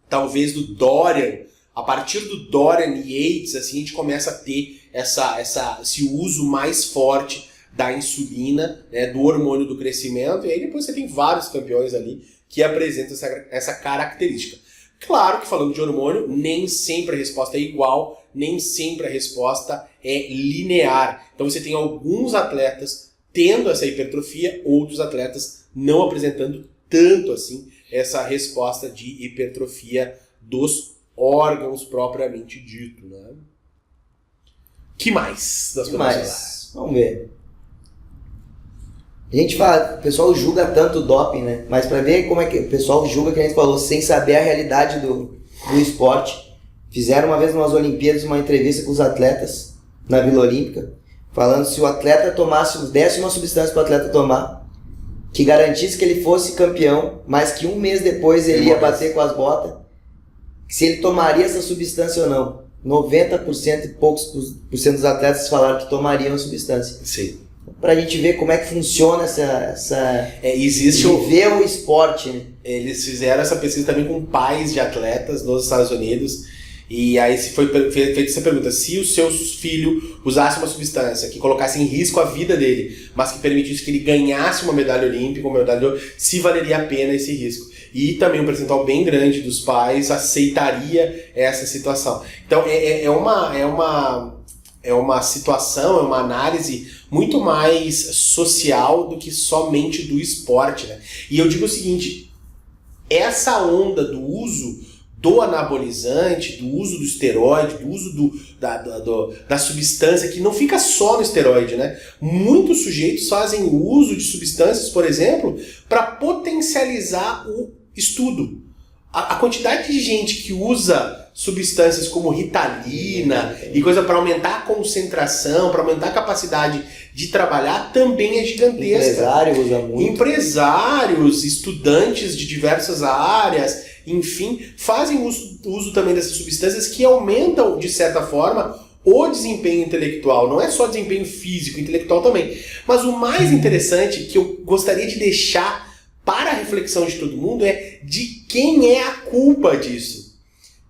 talvez do Dorian, a partir do Dorian e Yates, assim, a gente começa a ter esse uso mais forte da insulina, né, do hormônio do crescimento, e aí depois você tem vários campeões ali que apresentam essa característica. Claro que falando de hormônio, nem sempre a resposta é igual, nem sempre a resposta é linear. Então você tem alguns atletas tendo essa hipertrofia, outros atletas não apresentando tanto assim essa resposta de hipertrofia dos órgãos propriamente dito, né? Que mais? Vamos ver. A gente fala, o pessoal julga tanto o doping, né? Mas pra ver como é que o pessoal julga, que a gente falou, sem saber a realidade do esporte. Fizeram uma vez nas Olimpíadas uma entrevista com os atletas na Vila Olímpica, falando se o atleta desse uma substância para o atleta tomar, que garantisse que ele fosse campeão, mas que um mês depois ele ia bater com as botas, se ele tomaria essa substância ou não. 90% e poucos por cento dos atletas falaram que tomariam a substância. Sim. Pra gente ver como é que funciona ver o esporte, né? Eles fizeram essa pesquisa também com pais de atletas nos Estados Unidos E aí se foi feita essa pergunta, se o seu filho usasse uma substância que colocasse em risco a vida dele, mas que permitisse que ele ganhasse uma medalha olímpica, uma medalha de ouro, se valeria a pena esse risco. E também um percentual bem grande dos pais aceitaria essa situação. Então é uma situação, é uma análise muito mais social do que somente do esporte, né? E eu digo o seguinte, essa onda do uso do anabolizante, do uso do esteroide, do uso da substância, que não fica só no esteroide, né? Muitos sujeitos fazem uso de substâncias, por exemplo, para potencializar o estudo. A quantidade de gente que usa substâncias como Ritalina e coisa para aumentar a concentração, para aumentar a capacidade de trabalhar, também é gigantesca. Empresário usa muito. Empresários, estudantes de diversas áreas, enfim, fazem uso também dessas substâncias que aumentam, de certa forma, o desempenho intelectual. Não é só desempenho físico, intelectual também. Mas o mais interessante que eu gostaria de deixar para a reflexão de todo mundo é de quem é a culpa disso.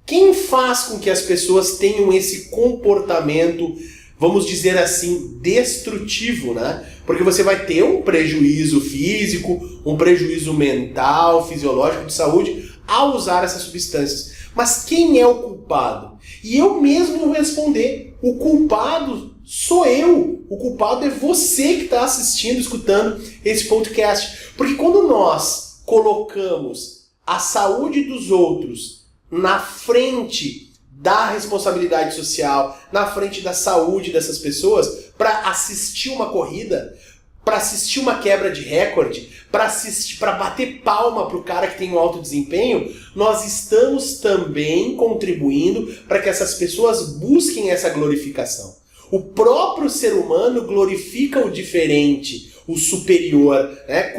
Quem faz com que as pessoas tenham esse comportamento, vamos dizer assim, destrutivo, né? Porque você vai ter um prejuízo físico, um prejuízo mental, fisiológico, de saúde, ao usar essas substâncias. Mas quem é o culpado? E eu mesmo vou responder. O culpado sou eu. O culpado é você que está assistindo, escutando esse podcast. Porque quando nós colocamos a saúde dos outros na frente da responsabilidade social, na frente da saúde dessas pessoas, para assistir uma corrida, para assistir uma quebra de recorde, para bater palma para o cara que tem um alto desempenho, nós estamos também contribuindo para que essas pessoas busquem essa glorificação. O próprio ser humano glorifica o diferente, o superior, né?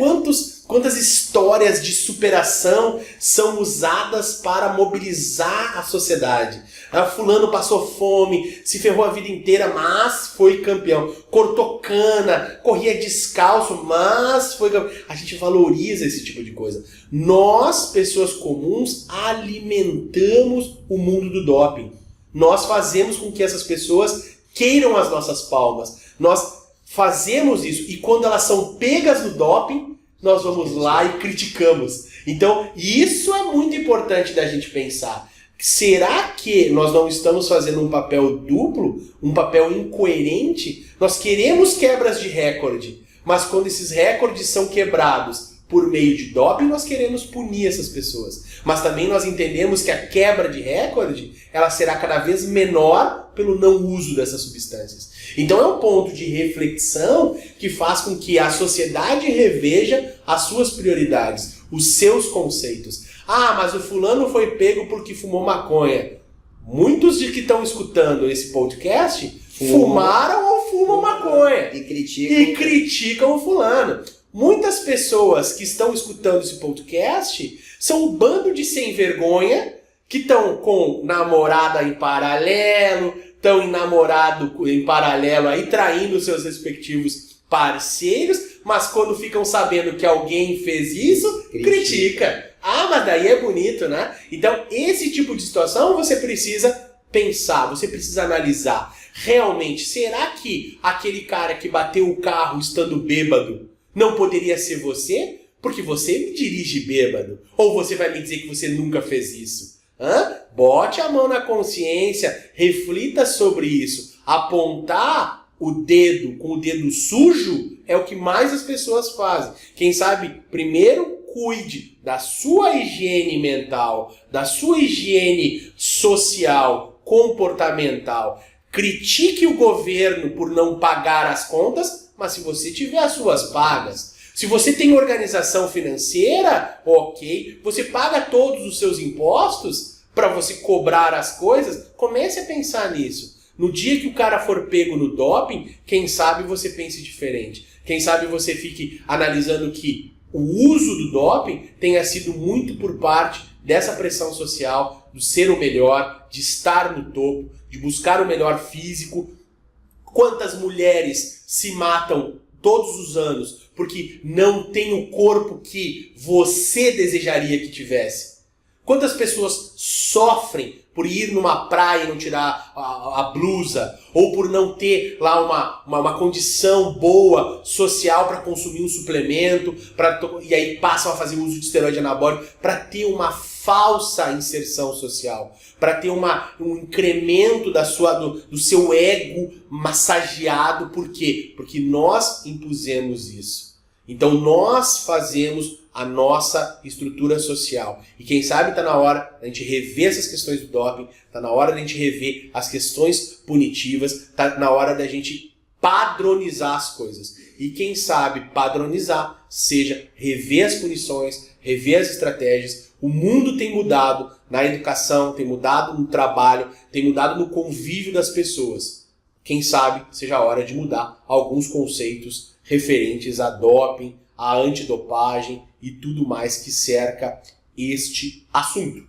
Quantas histórias de superação são usadas para mobilizar a sociedade? Fulano passou fome, se ferrou a vida inteira, mas foi campeão. Cortou cana, corria descalço, mas foi campeão. A gente valoriza esse tipo de coisa. Nós, pessoas comuns, alimentamos o mundo do doping. Nós fazemos com que essas pessoas queiram as nossas palmas. Nós fazemos isso. E quando elas são pegas no doping, nós vamos lá e criticamos. Então, isso é muito importante da gente pensar. Será que nós não estamos fazendo um papel duplo, um papel incoerente? Nós queremos quebras de recorde, mas quando esses recordes são quebrados por meio de doping, nós queremos punir essas pessoas. Mas também nós entendemos que a quebra de recorde, ela será cada vez menor pelo não uso dessas substâncias. Então é um ponto de reflexão que faz com que a sociedade reveja as suas prioridades, os seus conceitos. Mas o fulano foi pego porque fumou maconha. Muitos de que estão escutando esse podcast fumaram ou fumam maconha. E criticam o fulano. Muitas pessoas que estão escutando esse podcast são um bando de sem vergonha que estão com namorada em paralelo, estão em namorado em paralelo aí traindo seus respectivos parceiros, mas quando ficam sabendo que alguém fez isso, critica. Mas daí é bonito, né? Então, esse tipo de situação você precisa pensar, você precisa analisar. Realmente, será que aquele cara que bateu o carro estando bêbado não poderia ser você? Porque você me dirige bêbado. Ou você vai me dizer que você nunca fez isso? Bote a mão na consciência, reflita sobre isso. Apontar o dedo com o dedo sujo é o que mais as pessoas fazem. Quem sabe, primeiro cuide da sua higiene mental, da sua higiene social, comportamental. Critique o governo por não pagar as contas, mas se você tiver as suas pagas, se você tem organização financeira, ok, você paga todos os seus impostos para você cobrar as coisas, comece a pensar nisso. No dia que o cara for pego no doping, quem sabe você pense diferente. Quem sabe você fique analisando que o uso do doping tenha sido muito por parte dessa pressão social, do ser o melhor, de estar no topo, de buscar o melhor físico. Quantas mulheres se matam todos os anos porque não tem o corpo que você desejaria que tivesse? Quantas pessoas sofrem por ir numa praia e não tirar a blusa, ou por não ter lá uma condição boa social para consumir um suplemento, e aí passam a fazer uso de esteroide anabólico para ter uma falsa inserção social, para ter um incremento do seu ego massageado. Por quê? Porque nós impusemos isso. Então nós fazemos a nossa estrutura social. E quem sabe está na hora da gente rever essas questões do doping, está na hora da gente rever as questões punitivas, está na hora da gente padronizar as coisas. E quem sabe padronizar seja rever as punições, rever as estratégias. O mundo tem mudado na educação, tem mudado no trabalho, tem mudado no convívio das pessoas. Quem sabe seja a hora de mudar alguns conceitos referentes a doping, a antidopagem e tudo mais que cerca este assunto. O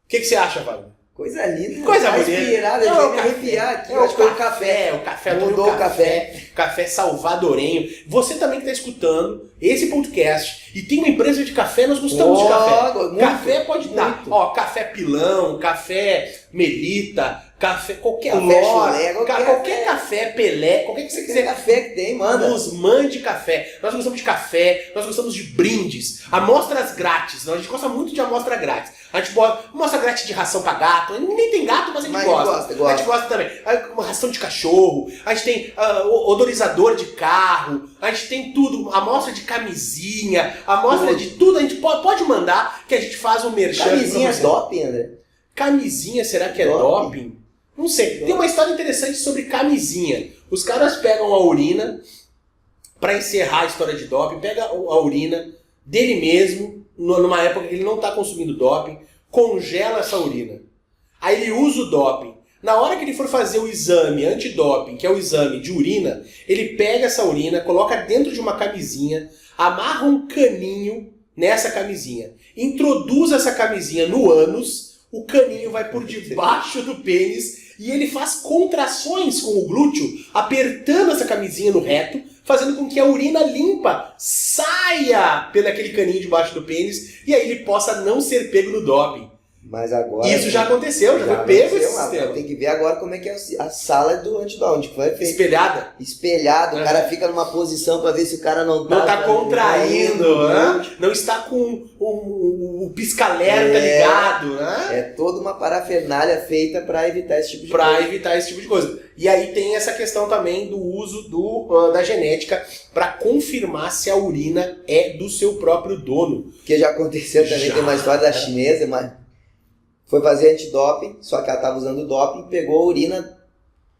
que você acha, Wagner? Coisa linda. Coisa bonita. Inspirada, eu vou me arrepiar aqui. Eu acho que foi o café. O café mudou o café. Café salvadorenho. Você também que está escutando esse podcast e tem uma empresa de café, nós gostamos de café. Muito, café pode dar. Ó, café Pilão, café Melita, café qualquer loja, qualquer café Pelé, qualquer que você quiser. Café que tem, manda. Nos mande café. Nós gostamos de café, nós gostamos de brindes, amostras grátis. A gente gosta muito de amostra grátis. A gente bota amostra grátis de ração pra gato. Nem tem gato, mas a gente gosta. A gente gosta também. Uma ração de cachorro. A gente tem odorizador de carro. A gente tem tudo. Amostra de camisinha. Amostra de tudo. A gente pode mandar que a gente faz um merchan. Camisinha é doping, André? Camisinha, será que é doping? Não sei. Tem uma história interessante sobre camisinha. Os caras pegam a urina, para encerrar a história de doping, pega a urina dele mesmo, numa época que ele não está consumindo doping, congela essa urina. Aí ele usa o doping. Na hora que ele for fazer o exame antidoping, que é o exame de urina, ele pega essa urina, coloca dentro de uma camisinha, amarra um caninho nessa camisinha, introduz essa camisinha no ânus, o caninho vai por debaixo do pênis e ele faz contrações com o glúteo, apertando essa camisinha no reto, fazendo com que a urina limpa saia pelo aquele caninho debaixo do pênis e aí ele possa não ser pego no doping. Mas agora... Isso já aconteceu, já foi pego esse sistema. Tem que ver agora como é que é a sala do antidoping, onde foi feito. Espelhada? Espelhado, o cara fica numa posição pra ver se o cara não tá contraindo, não está com o pisca-alerta ligado, né? É toda uma parafernália feita pra evitar esse tipo de coisa. Pra evitar esse tipo de coisa. E aí tem essa questão também do uso da genética para confirmar se a urina é do seu próprio dono. Que já aconteceu também, tem uma história da chinesa, mas foi fazer antidoping, só que ela estava usando doping, pegou a urina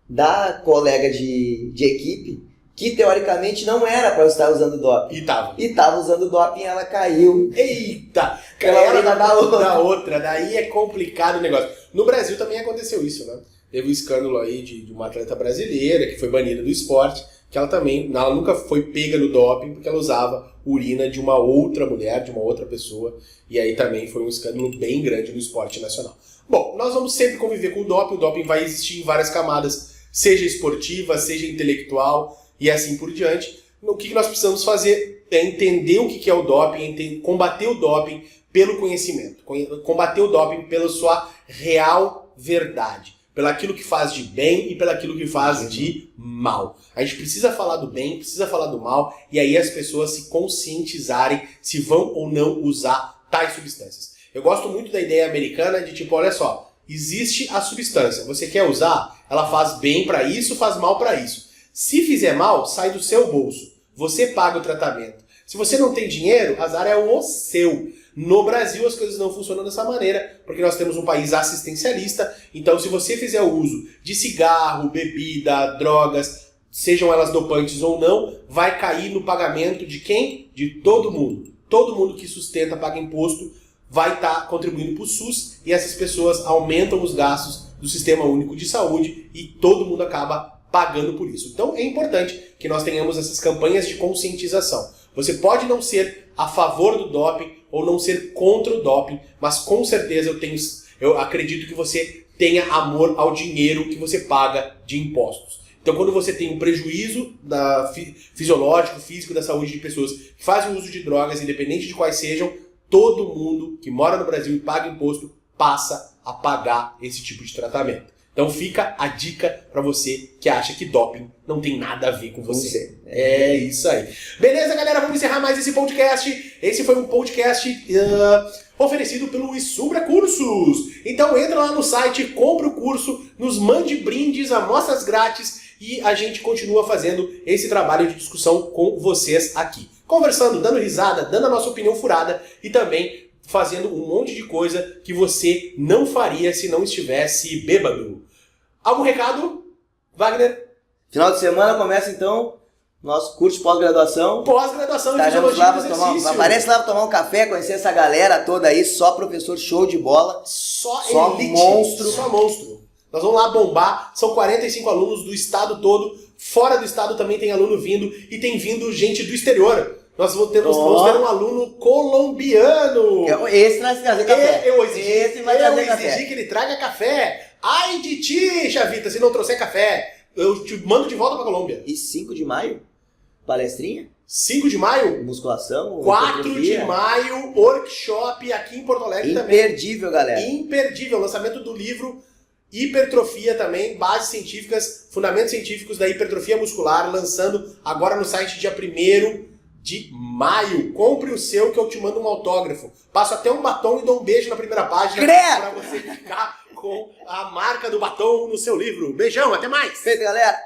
da colega de equipe, que teoricamente não era para estar usando doping. E tava usando doping e ela caiu. Eita! Pela urina da outra. Daí é complicado o negócio. No Brasil também aconteceu isso, né? Teve um escândalo aí de uma atleta brasileira que foi banida do esporte, que ela nunca foi pega no doping porque ela usava urina de uma outra mulher, de uma outra pessoa, e aí também foi um escândalo bem grande no esporte nacional. Bom, nós vamos sempre conviver com o doping vai existir em várias camadas, seja esportiva, seja intelectual e assim por diante. O que nós precisamos fazer é entender o que é o doping, combater o doping pelo conhecimento, combater o doping pela sua real verdade. Pelaquilo que faz de bem e pelaquilo que faz de mal. A gente precisa falar do bem, precisa falar do mal, e aí as pessoas se conscientizarem se vão ou não usar tais substâncias. Eu gosto muito da ideia americana de tipo, olha só, existe a substância, você quer usar, ela faz bem para isso, faz mal para isso. Se fizer mal, sai do seu bolso, você paga o tratamento. Se você não tem dinheiro, azar é o seu. No Brasil as coisas não funcionam dessa maneira, porque nós temos um país assistencialista, então se você fizer o uso de cigarro, bebida, drogas, sejam elas dopantes ou não, vai cair no pagamento de quem? De todo mundo. Todo mundo que sustenta, paga imposto, vai estar contribuindo para o SUS e essas pessoas aumentam os gastos do Sistema Único de Saúde e todo mundo acaba pagando por isso. Então é importante que nós tenhamos essas campanhas de conscientização. Você pode não ser a favor do doping ou não ser contra o doping, mas com certeza eu acredito que você tenha amor ao dinheiro que você paga de impostos. Então quando você tem um prejuízo fisiológico, físico da saúde de pessoas que fazem uso de drogas, independente de quais sejam, todo mundo que mora no Brasil e paga imposto passa a pagar esse tipo de tratamento. Então fica a dica pra você que acha que doping não tem nada a ver com você. É isso aí. Beleza, galera? Vamos encerrar mais esse podcast. Esse foi um podcast oferecido pelo Isubra Cursos. Então entra lá no site, compra o curso, nos mande brindes, amostras grátis e a gente continua fazendo esse trabalho de discussão com vocês aqui. Conversando, dando risada, dando a nossa opinião furada e também fazendo um monte de coisa que você não faria se não estivesse bêbado. Algum recado, Wagner? Final de semana começa então nosso curso de pós-graduação. Pós-graduação de Estaremos Fisiologia lá do pra tomar, Exercício. aparece lá pra tomar um café, conhecer essa galera toda aí, só professor show de bola. Só elite, monstro. Só monstro. Nós vamos lá bombar, são 45 alunos do estado todo, fora do estado também tem aluno vindo, e tem vindo gente do exterior. Nós vamos ter um aluno colombiano. Esse vai trazer café. Eu exigi café. que ele traga café. Ai de ti, Chavita, se não trouxer café, eu te mando de volta pra Colômbia. E 5 de maio, palestrinha? 5 de maio? Musculação? 4 de maio, workshop aqui em Porto Alegre também. Imperdível, galera. Imperdível, lançamento do livro Hipertrofia também, bases científicas, fundamentos científicos da hipertrofia muscular, lançando agora no site dia 1º de maio. Compre o seu que eu te mando um autógrafo. Passo até um batom e dou um beijo na primeira página para você ficar com a marca do batom no seu livro. Beijão, até mais! Feito, galera!